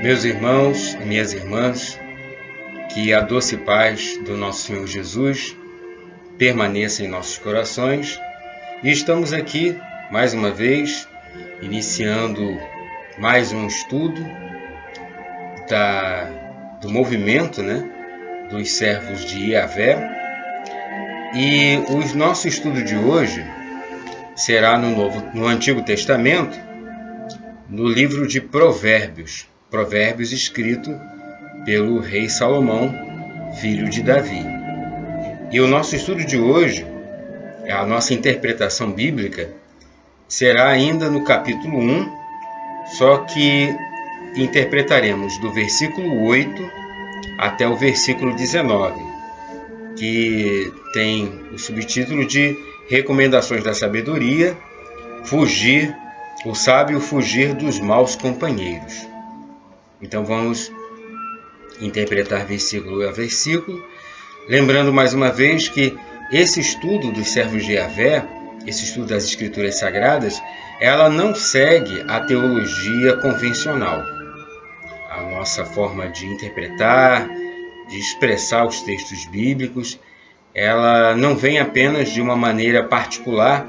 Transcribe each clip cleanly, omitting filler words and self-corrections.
Meus irmãos e minhas irmãs, que a doce paz do nosso Senhor Jesus permaneça em nossos corações. E estamos aqui, mais uma vez, iniciando mais um estudo do movimento, dos servos de Yahvé. E o nosso estudo de hoje será no Antigo Testamento, no livro de Provérbios. Provérbios escrito pelo rei Salomão, filho de Davi. E o nosso estudo de hoje, a nossa interpretação bíblica, será ainda no capítulo 1, só que interpretaremos do versículo 8 até o versículo 19, que tem o subtítulo de Recomendações da Sabedoria, o sábio fugir dos maus companheiros. Então vamos interpretar versículo a versículo, lembrando mais uma vez que esse estudo dos servos de Yahvé, esse estudo das Escrituras Sagradas, ela não segue a teologia convencional. A nossa forma de interpretar, de expressar os textos bíblicos, ela não vem apenas de uma maneira particular,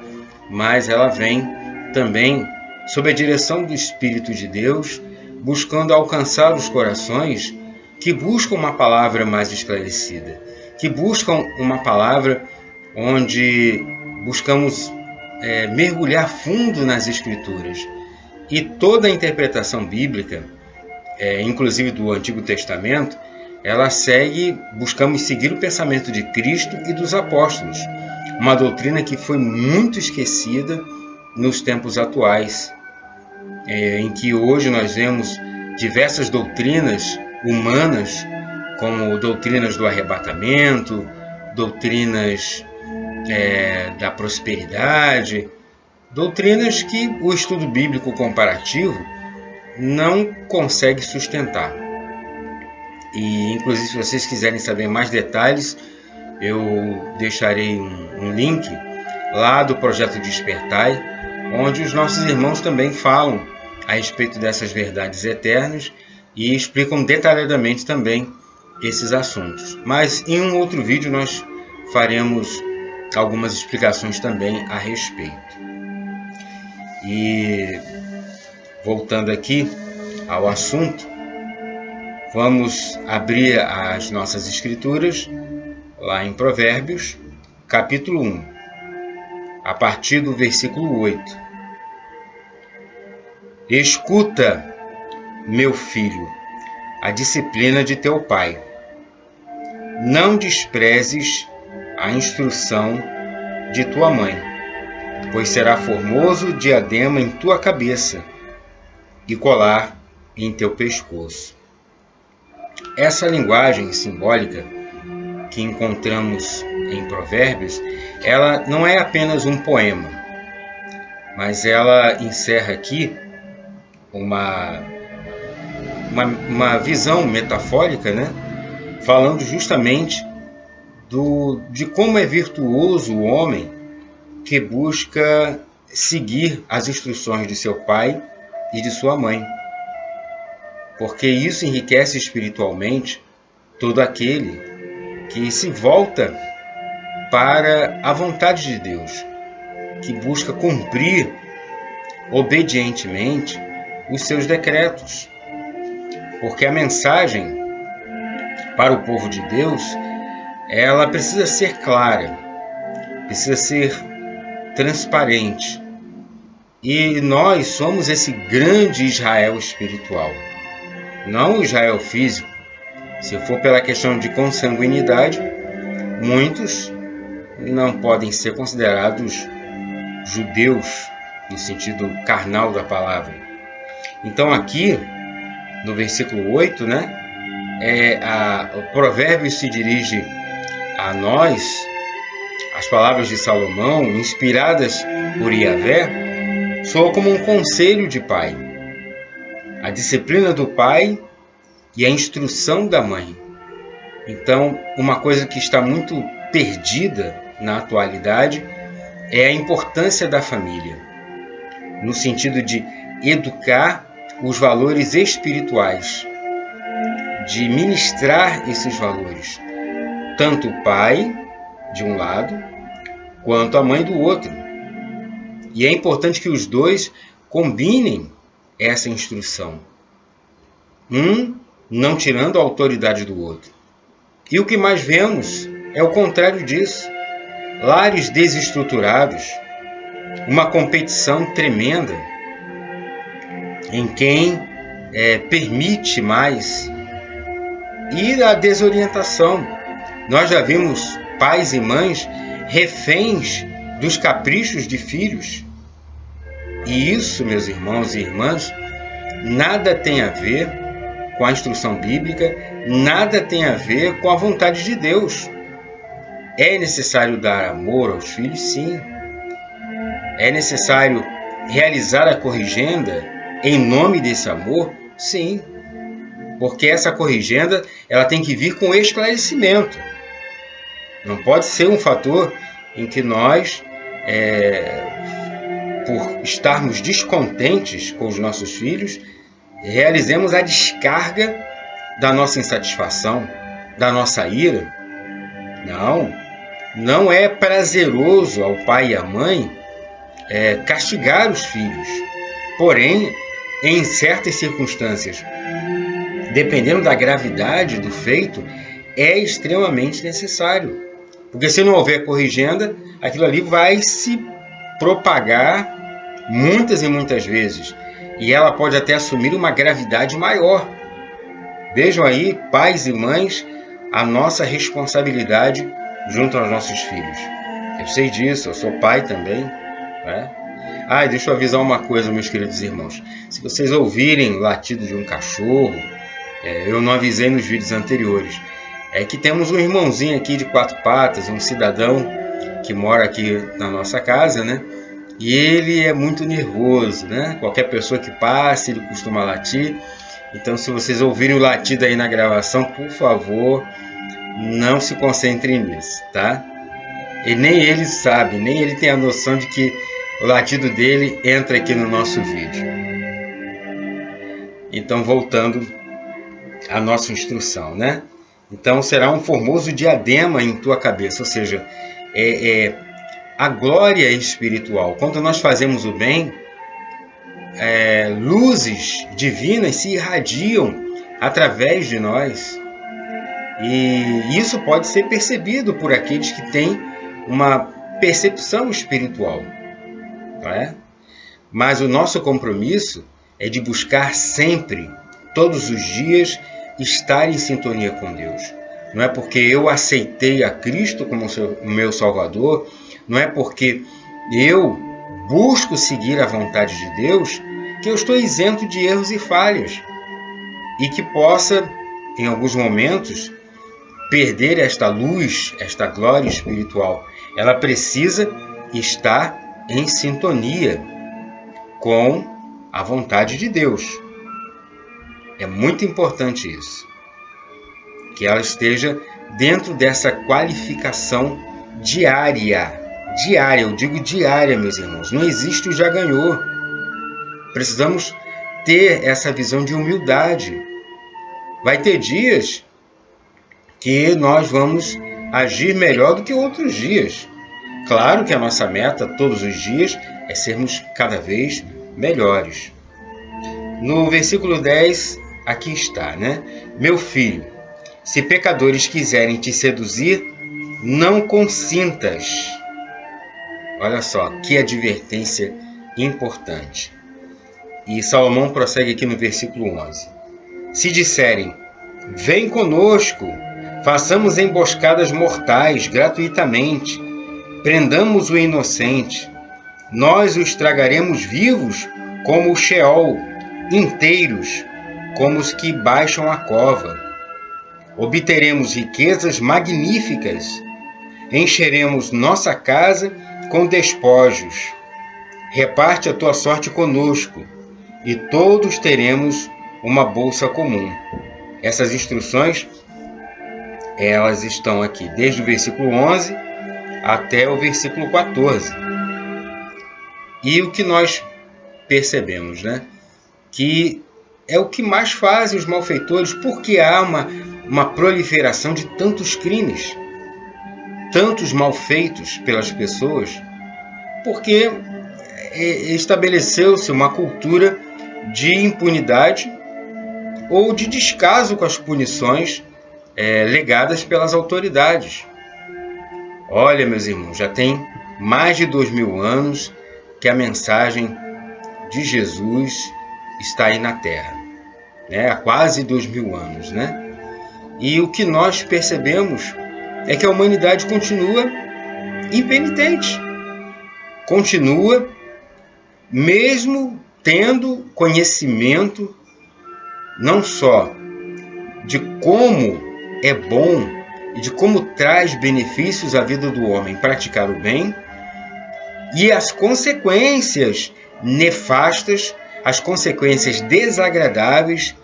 mas ela vem também sob a direção do Espírito de Deus, buscando alcançar os corações que buscam uma palavra mais esclarecida, que buscam uma palavra onde buscamos mergulhar fundo nas Escrituras. E toda a interpretação bíblica, inclusive do Antigo Testamento, buscamos seguir o pensamento de Cristo e dos apóstolos, uma doutrina que foi muito esquecida nos tempos atuais, em que hoje nós vemos diversas doutrinas humanas, como doutrinas do arrebatamento, doutrinas da prosperidade, doutrinas que o estudo bíblico comparativo não consegue sustentar. E, inclusive, se vocês quiserem saber mais detalhes, eu deixarei um link lá do Projeto Despertai, onde os nossos irmãos também falam a respeito dessas verdades eternas e explicam detalhadamente também esses assuntos. Mas em um outro vídeo nós faremos algumas explicações também a respeito. E voltando aqui ao assunto, vamos abrir as nossas escrituras lá em Provérbios, capítulo 1, a partir do versículo 8. Escuta, meu filho, a disciplina de teu pai. Não desprezes a instrução de tua mãe, pois será formoso diadema em tua cabeça e colar em teu pescoço. Essa linguagem simbólica que encontramos em Provérbios, ela não é apenas um poema, mas ela encerra aqui uma visão metafórica, falando justamente de como é virtuoso o homem que busca seguir as instruções de seu pai e de sua mãe, porque isso enriquece espiritualmente todo aquele que se volta para a vontade de Deus, que busca cumprir obedientemente os seus decretos. Porque a mensagem para o povo de Deus, ela precisa ser clara, precisa ser transparente. E nós somos esse grande Israel espiritual, não o Israel físico. Se for pela questão de consanguinidade, muitos não podem ser considerados judeus no sentido carnal da palavra. Então aqui, no versículo 8, o provérbio se dirige a nós, as palavras de Salomão, inspiradas por Yahvé, soam como um conselho de pai. A disciplina do pai e a instrução da mãe. Então, uma coisa que está muito perdida na atualidade é a importância da família, no sentido de educar os valores espirituais, de ministrar esses valores, tanto o pai, de um lado, quanto a mãe do outro. E é importante que os dois combinem essa instrução, um não tirando a autoridade do outro. E o que mais vemos é o contrário disso. Lares desestruturados, uma competição tremenda em quem permite mais, e a desorientação. Nós já vimos pais e mães reféns dos caprichos de filhos. E isso, meus irmãos e irmãs, nada tem a ver com a instrução bíblica, nada tem a ver com a vontade de Deus. É necessário dar amor aos filhos, sim. É necessário realizar a corrigenda em nome desse amor, sim. Porque essa corrigenda, ela tem que vir com esclarecimento. Não pode ser um fator em que nós, por estarmos descontentes com os nossos filhos, realizemos a descarga da nossa insatisfação, da nossa ira. Não é prazeroso ao pai e à mãe castigar os filhos. Porém, em certas circunstâncias, dependendo da gravidade do feito, é extremamente necessário. Porque se não houver corrigenda, aquilo ali vai se propagar muitas e muitas vezes. E ela pode até assumir uma gravidade maior. Vejam aí, pais e mães, a nossa responsabilidade junto aos nossos filhos. Eu sei disso, eu sou pai também, né? Deixa eu avisar uma coisa, meus queridos irmãos. Se vocês ouvirem o latido de um cachorro, eu não avisei nos vídeos anteriores. É que temos um irmãozinho aqui de 4 patas, um cidadão que mora aqui na nossa casa, né? E ele é muito nervoso, né? Qualquer pessoa que passe, ele costuma latir. Então, se vocês ouvirem o latido aí na gravação, por favor, não se concentrem nisso, tá? E nem ele sabe, nem ele tem a noção de que o latido dele entra aqui no nosso vídeo. Então, voltando à nossa instrução, né? Então, será um formoso diadema em tua cabeça, ou seja, a glória espiritual. Quando nós fazemos o bem, luzes divinas se irradiam através de nós. E isso pode ser percebido por aqueles que têm uma percepção espiritual. Não é? Mas o nosso compromisso é de buscar sempre, todos os dias, estar em sintonia com Deus. Não é porque eu aceitei a Cristo como o meu Salvador, não é porque eu busco seguir a vontade de Deus, que eu estou isento de erros e falhas. E que possa, em alguns momentos, perder esta luz, esta glória espiritual. Ela precisa estar em sintonia com a vontade de Deus. É muito importante isso. Que ela esteja dentro dessa qualificação diária. Diária, eu digo diária, meus irmãos. Não existe o já ganhou. Precisamos ter essa visão de humildade. Vai ter dias que nós vamos agir melhor do que outros dias. Claro que a nossa meta todos os dias é sermos cada vez melhores. No versículo 10, aqui está, né? Meu filho, se pecadores quiserem te seduzir, não consintas. Olha só, que advertência importante. E Salomão prossegue aqui no versículo 11. Se disserem, vem conosco, façamos emboscadas mortais gratuitamente, prendamos o inocente, nós o estragaremos vivos como o Sheol, inteiros como os que baixam a cova. Obteremos riquezas magníficas, encheremos nossa casa com despojos. Reparte a tua sorte conosco, e todos teremos uma bolsa comum. Essas instruções, elas estão aqui desde o versículo 11 até o versículo 14. E o que nós percebemos, né? que é o que mais fazem os malfeitores, porque há uma proliferação de tantos crimes, tantos malfeitos pelas pessoas, porque estabeleceu-se uma cultura de impunidade ou de descaso com as punições legadas pelas autoridades. Olha, meus irmãos, já tem mais de 2000 anos que a mensagem de Jesus está aí na Terra, né? Há quase 2000 anos, né? E o que nós percebemos é que a humanidade continua impenitente, continua mesmo tendo conhecimento não só de como é bom e de como traz benefícios à vida do homem praticar o bem, e as consequências nefastas, as consequências desagradáveis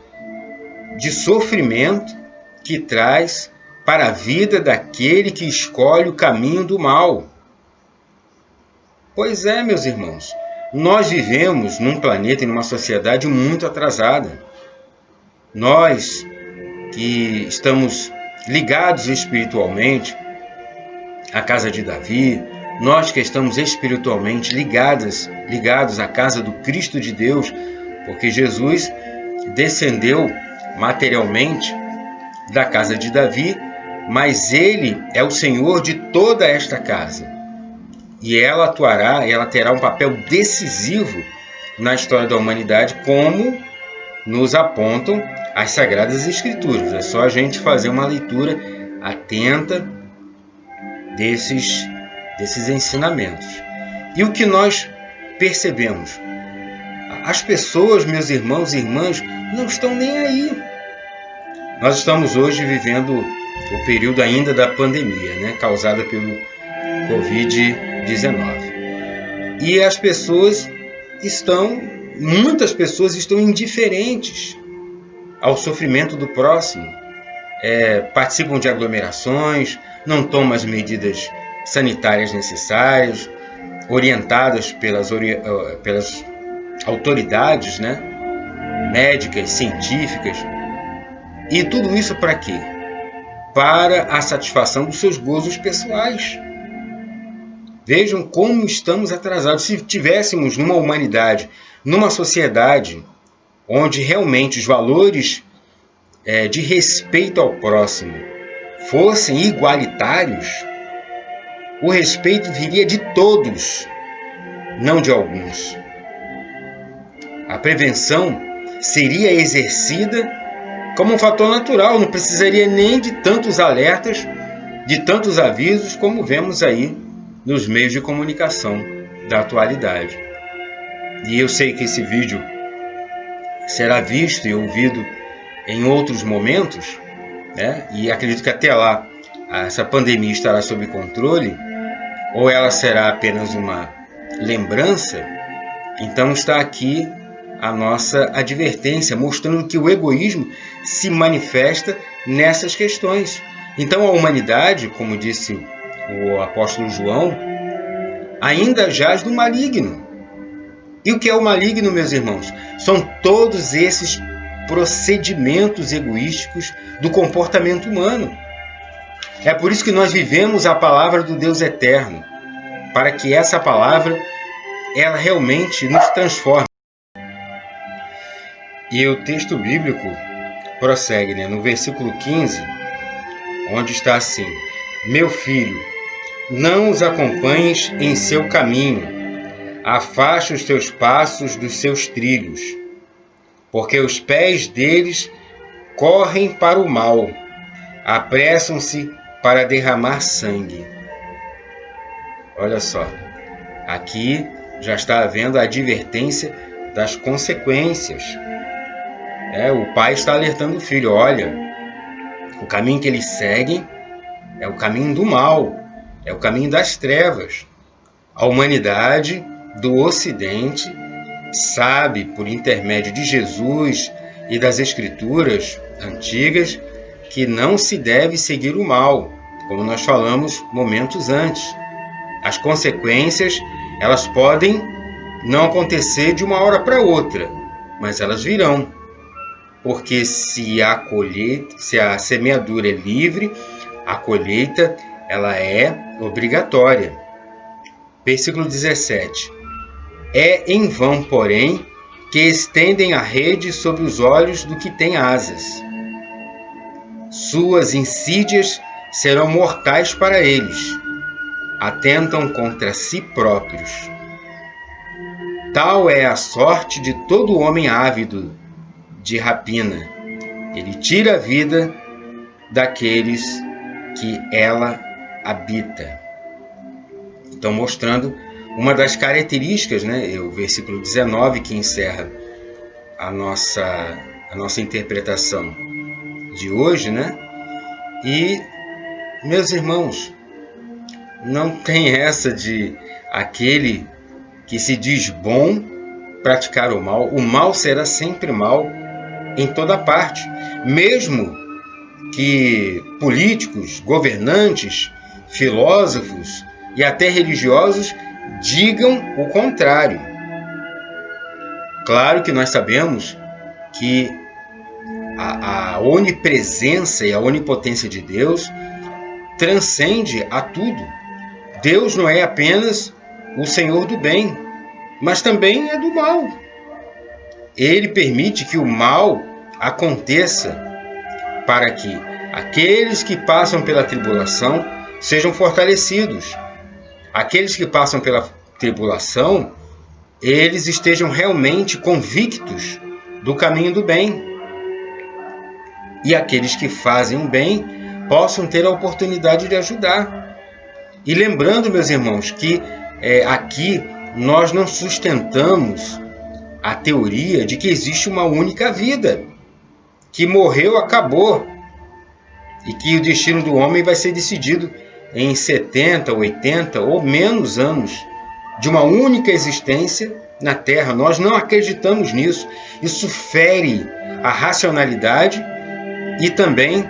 de sofrimento que traz para a vida daquele que escolhe o caminho do mal. Pois é, meus irmãos, nós vivemos num planeta e numa sociedade muito atrasada. Nós que estamos ligados espiritualmente à casa de Davi, nós que estamos espiritualmente ligados à casa do Cristo de Deus, porque Jesus descendeu materialmente da casa de Davi, mas ele é o Senhor de toda esta casa. E ela terá um papel decisivo na história da humanidade, como nos apontam as Sagradas Escrituras. É só a gente fazer uma leitura atenta desses ensinamentos. E o que nós percebemos? As pessoas, meus irmãos e irmãs, não estão nem aí. Nós estamos hoje vivendo o período ainda da pandemia, né, causada pelo Covid-19. E as pessoas muitas pessoas estão indiferentes ao sofrimento do próximo, participam de aglomerações, não tomam as medidas sanitárias necessárias, orientadas pelas autoridades, né, médicas, científicas. E tudo isso para quê? Para a satisfação dos seus gozos pessoais. Vejam como estamos atrasados. Se tivéssemos numa humanidade, numa sociedade onde realmente os valores de respeito ao próximo fossem igualitários, o respeito viria de todos, não de alguns. A prevenção seria exercida como um fator natural, não precisaria nem de tantos alertas, de tantos avisos como vemos aí nos meios de comunicação da atualidade. E eu sei que esse vídeo será visto e ouvido em outros momentos, né? E acredito que até lá essa pandemia estará sob controle, ou ela será apenas uma lembrança. Então está aqui a nossa advertência, mostrando que o egoísmo se manifesta nessas questões. Então a humanidade, como disse o apóstolo João, ainda jaz no maligno. E o que é o maligno, meus irmãos? São todos esses procedimentos egoísticos do comportamento humano. É por isso que nós vivemos a palavra do Deus eterno, para que essa palavra, ela realmente nos transforme. E o texto bíblico prossegue, né, no versículo 15, onde está assim: meu filho, não os acompanhes em seu caminho, afasta os teus passos dos seus trilhos, porque os pés deles correm para o mal, apressam-se para derramar sangue. Olha só, aqui já está havendo a advertência das consequências. O pai está alertando o filho: olha, o caminho que eles seguem é o caminho do mal, é o caminho das trevas. A humanidade do Ocidente sabe, por intermédio de Jesus e das Escrituras antigas, que não se deve seguir o mal, como nós falamos momentos antes. As consequências, elas podem não acontecer de uma hora para outra, mas elas virão. Porque se a semeadura é livre, a colheita ela é obrigatória. Versículo 17. É em vão, porém, que estendem a rede sobre os olhos do que tem asas. Suas insídias serão mortais para eles. Atentam contra si próprios. Tal é a sorte de todo homem ávido de rapina. Ele tira a vida daqueles que ela habita. Então, mostrando uma das características, né? O versículo 19 que encerra a nossa interpretação de hoje, né? E, meus irmãos, não tem essa de aquele que se diz bom praticar o mal. O mal será sempre mal em toda parte. Mesmo que políticos, governantes, filósofos e até religiosos digam o contrário. Claro que nós sabemos que a onipresença e a onipotência de Deus transcende a tudo. Deus não é apenas o Senhor do bem, mas também é do mal. Ele permite que o mal aconteça para que aqueles que passam pela tribulação sejam fortalecidos. Aqueles que passam pela tribulação, eles estejam realmente convictos do caminho do bem. E aqueles que fazem o bem possam ter a oportunidade de ajudar. E lembrando, meus irmãos, que aqui nós não sustentamos a teoria de que existe uma única vida, que morreu, acabou, e que o destino do homem vai ser decidido em 70, 80 ou menos anos de uma única existência na Terra. Nós não acreditamos nisso. Isso fere a racionalidade e também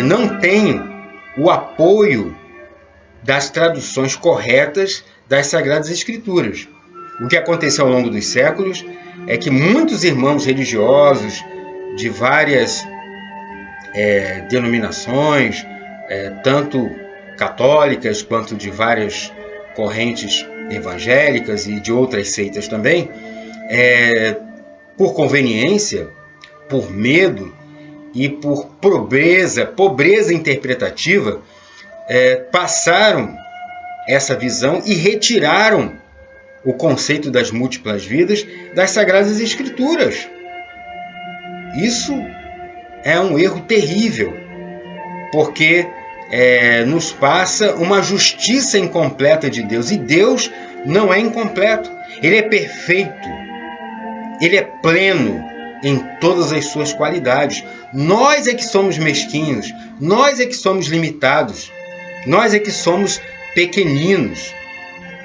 não tem o apoio das traduções corretas das Sagradas Escrituras. O que aconteceu ao longo dos séculos é que muitos irmãos religiosos de várias denominações, tanto católicas quanto de várias correntes evangélicas e de outras seitas também, por conveniência, por medo e por pobreza interpretativa, passaram essa visão e retiraram o conceito das múltiplas vidas das Sagradas Escrituras. Isso é um erro terrível, porque nos passa uma justiça incompleta de Deus. E Deus não é incompleto. Ele é perfeito. Ele é pleno em todas as suas qualidades. Nós é que somos mesquinhos. Nós é que somos limitados. Nós é que somos pequeninos.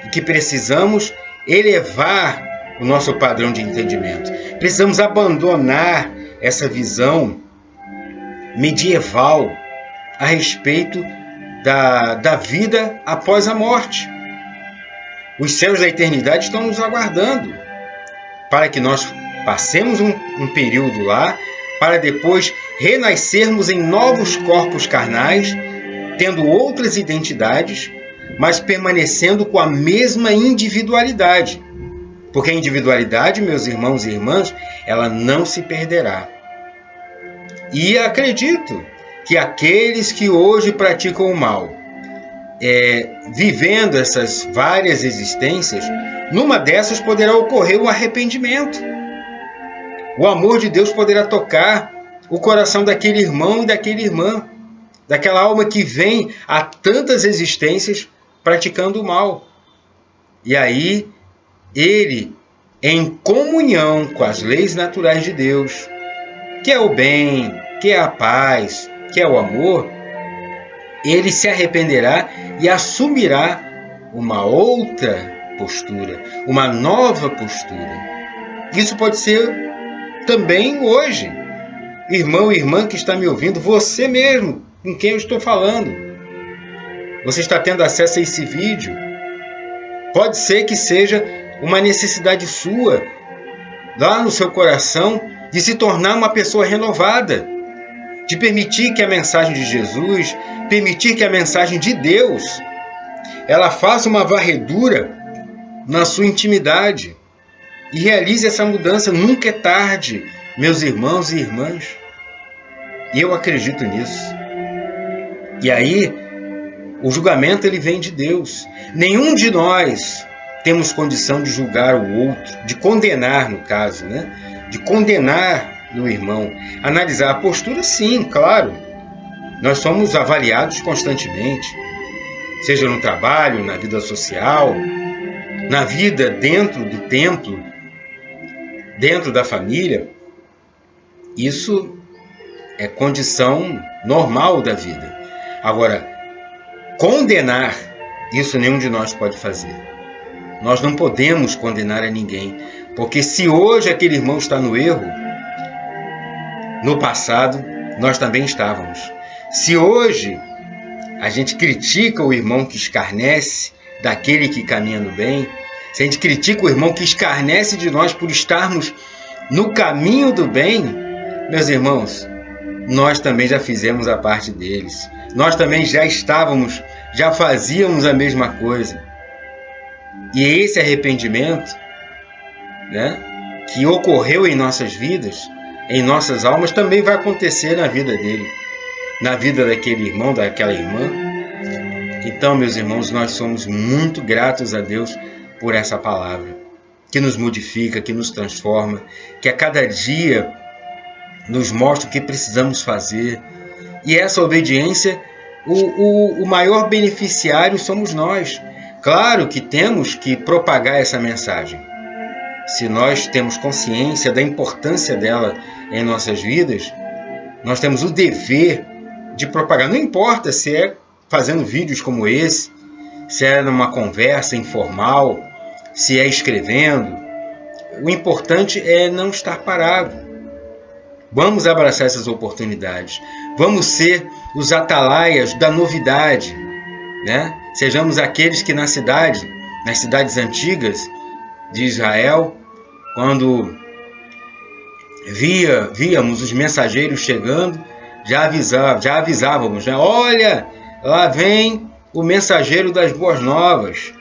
E que precisamos elevar o nosso padrão de entendimento. Precisamos abandonar essa visão medieval a respeito da vida após a morte. Os céus da eternidade estão nos aguardando para que nós passemos um período lá, para depois renascermos em novos corpos carnais, tendo outras identidades, mas permanecendo com a mesma individualidade. Porque a individualidade, meus irmãos e irmãs, ela não se perderá. E acredito que aqueles que hoje praticam o mal, vivendo essas várias existências, numa dessas poderá ocorrer um arrependimento. O amor de Deus poderá tocar o coração daquele irmão e daquela irmã, daquela alma que vem a tantas existências praticando o mal. E aí, ele, em comunhão com as leis naturais de Deus, que é o bem, que é a paz, que é o amor, ele se arrependerá e assumirá uma outra postura, uma nova postura. Isso pode ser também hoje. Irmão e irmã que está me ouvindo, você mesmo, com quem eu estou falando. Você está tendo acesso a esse vídeo. Pode ser que seja uma necessidade sua lá no seu coração, de se tornar uma pessoa renovada, de permitir que a mensagem de Jesus, permitir que a mensagem de Deus, ela faça uma varredura na sua intimidade e realize essa mudança. Nunca é tarde, meus irmãos e irmãs. E eu acredito nisso. E aí, o julgamento ele vem de Deus. Nenhum de nós temos condição de julgar o outro, de condenar, no caso, né? De condenar o irmão. Analisar a postura, sim, claro. Nós somos avaliados constantemente, seja no trabalho, na vida social, na vida dentro do templo, dentro da família. Isso é condição normal da vida. Agora, condenar, isso nenhum de nós pode fazer. Nós não podemos condenar a ninguém, porque se hoje aquele irmão está no erro, no passado nós também estávamos. Se hoje a gente critica o irmão que escarnece daquele que caminha no bem, se a gente critica o irmão que escarnece de nós por estarmos no caminho do bem, meus irmãos, nós também já fizemos a parte deles. Nós também já estávamos, já fazíamos a mesma coisa. E esse arrependimento, né, que ocorreu em nossas vidas, em nossas almas, também vai acontecer na vida dele, na vida daquele irmão, daquela irmã. Então, meus irmãos, nós somos muito gratos a Deus por essa palavra, que nos modifica, que nos transforma, que a cada dia nos mostra o que precisamos fazer. E essa obediência, o maior beneficiário somos nós. Claro que temos que propagar essa mensagem. Se nós temos consciência da importância dela em nossas vidas, nós temos o dever de propagar. Não importa se é fazendo vídeos como esse, se é numa conversa informal, se é escrevendo. O importante é não estar parado. Vamos abraçar essas oportunidades. Vamos ser os atalaias da novidade, né? Sejamos aqueles que nas cidades antigas de Israel, quando víamos os mensageiros chegando, já avisávamos, né? Olha, lá vem o mensageiro das boas novas.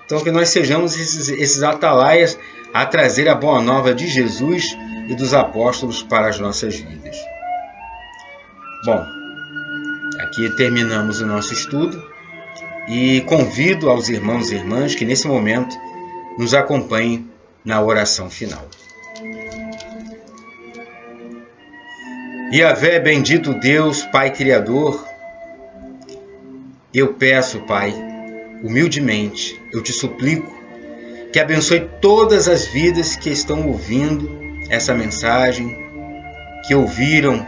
Então que nós sejamos esses atalaias a trazer a boa nova de Jesus e dos apóstolos para as nossas vidas. Bom, aqui terminamos o nosso estudo e convido aos irmãos e irmãs que nesse momento nos acompanhem na oração final. Yahvé, bendito Deus, Pai Criador, eu peço, Pai, humildemente, eu te suplico que abençoe todas as vidas que estão ouvindo essa mensagem, que ouviram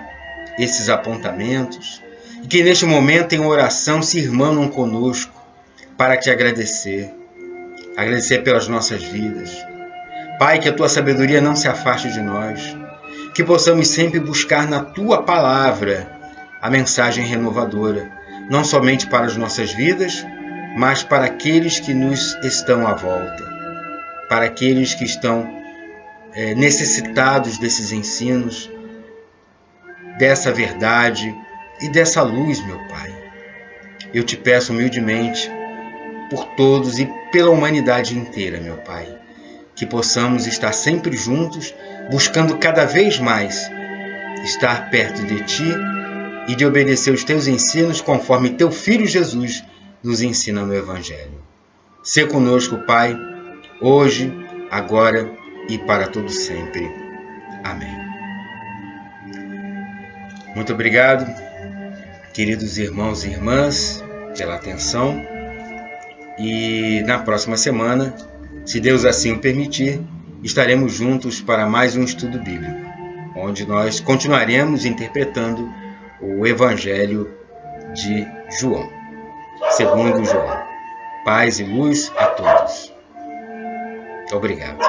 esses apontamentos, e que neste momento em oração se irmanam conosco para te agradecer pelas nossas vidas. Pai, que a tua sabedoria não se afaste de nós, que possamos sempre buscar na tua palavra a mensagem renovadora, não somente para as nossas vidas, mas para aqueles que nos estão à volta, para aqueles que estão necessitados desses ensinos, dessa verdade e dessa luz, meu Pai. Eu te peço humildemente por todos e pela humanidade inteira, meu Pai, que possamos estar sempre juntos, buscando cada vez mais estar perto de Ti e de obedecer os Teus ensinos conforme Teu Filho Jesus nos ensina no Evangelho. Sê conosco, Pai, hoje, agora e para todo sempre. Amém. Muito obrigado, queridos irmãos e irmãs, pela atenção. E na próxima semana, se Deus assim o permitir, estaremos juntos para mais um estudo bíblico, onde nós continuaremos interpretando o Evangelho de João, segundo João. Paz e luz a todos. Obrigado.